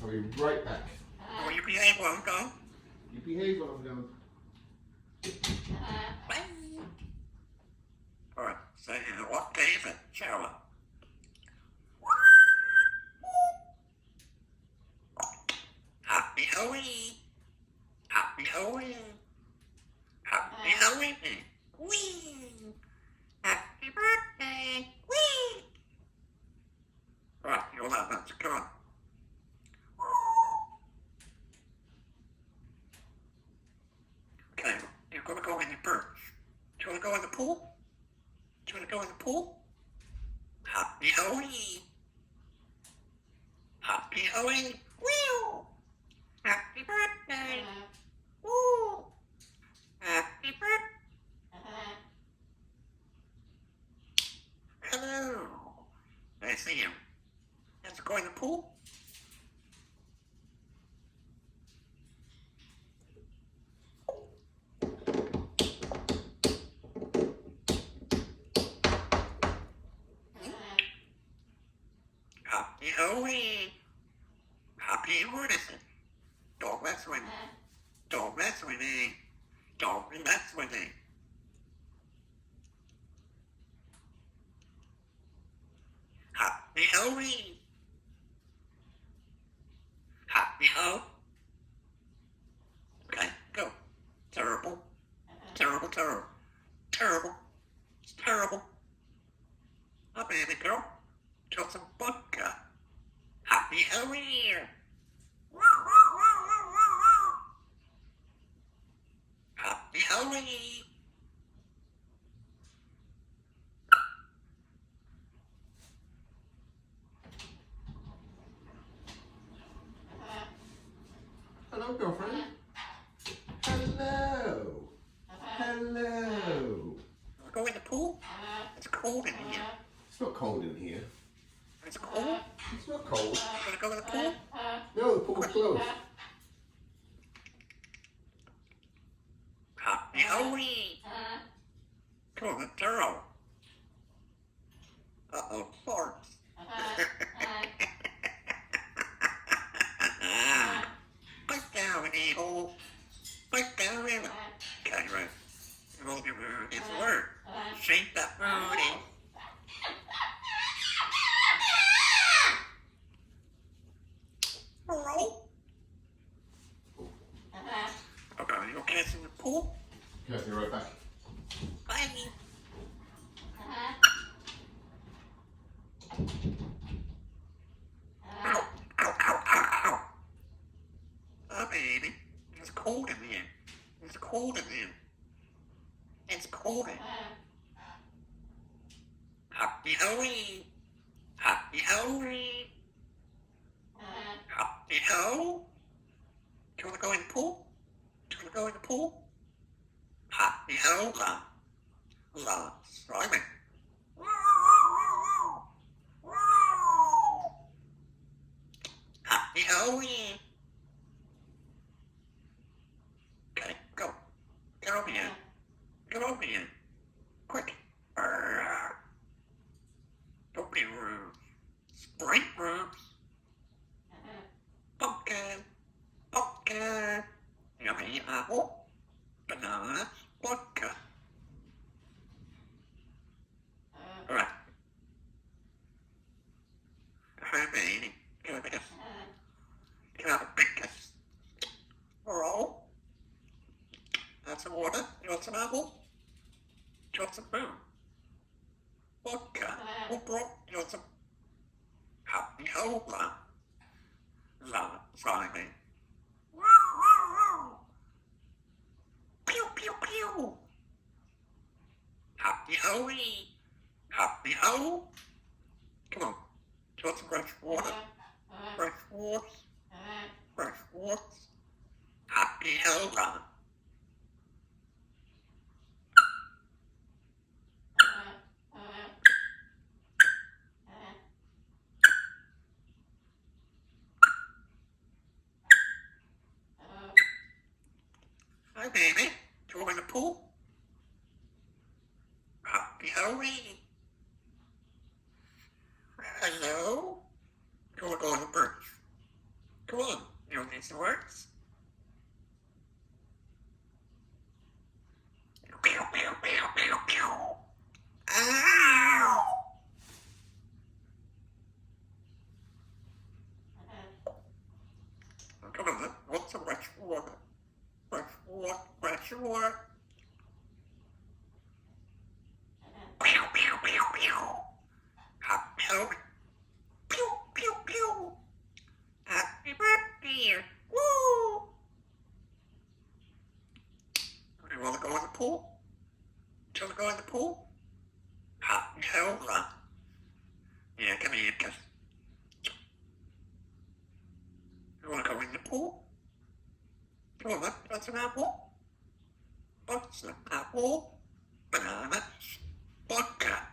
I'll be right back. Oh, you behave while I'm gone. You behave while I'm gone. Bye. Alright, so what day is it, Sheila? Happy Halloween! Happy Halloween! Happy Halloween! Whee! Happy birthday! Whee! Right, you'll have that to come on. Okay, you're gonna go in the birds. Do you wanna go in the pool? Do you wanna go in the pool? Happy Halloween! Happy Halloween! Woo! Happy birthday! Woo! Happy birthday! Hello! I see you. Let's go in the pool. Happy Halloween! Happy what is it? Don't mess with me. Don't mess with me. Don't mess with me. Happy Halloween! Happy Halloween! Okay, go. Terrible. Terrible, terrible. Terrible. It's terrible. Oh, baby girl. Got some vodka. Happy Halloween! Happy Halloween! Hello, girlfriend. Hello. Hello. Go in the pool? It's cold in here. It's not cold in here. It's cold? It's not cold. Wanna go in the pool? No, the pool's closed. Happy Halloween! Come on, girl. Uh-oh, farts. Bite down, a-hole. Bite down, in. Okay, right. Roll your mood. It's a word. Shake that booty. Roll. Okay, you okay in the pool? Okay, I'll be right back. Bye. Ow, ow, ow, ow, ow. Oh, baby. It's cold in here. It's cold in here. It's cold in here. Happy Halloween. Happy Halloween. Happy Halloween. Do you want to go in the pool? Do you want to go in the pool? Happy Halloween. Slimy. Happy Halloween. Okay, go. Get over here. Get over here. Quick. Don't be rude. Sprite rooms. Pumpkin. Pumpkin. Yummy apple. Banana. Vodka. Alright. Hi, baby. Can I have a kiss? Can I have a big kiss? Roll. Have some water? You want some apple? Do you want some food? Vodka. Who brought you some? Happy Halloween. Slimy. Pew, pew, pew. Happy Halloween. Happy Halloween. Come on. Do you want some fresh water? Fresh water. Fresh water. Happy Halloween. Hi, baby. Do you want in the pool? Happy Halloween. Hello? Do you want to go on the birds? Come on. You'll need some words. Pew, pew, pew, pew, pew. Ow! Come on, what's some fresh water? Fresh water, fresh water. Pew, pew, pew, pew. Hot milk. Pew, pew, pew. Happy birthday. Woo! You want to go in the pool? Do you want to go in the pool? Hot milk. Yeah, come here, cuz. You want to go in the pool? You want to what's an apple? What's an apple? Banana. Vodka.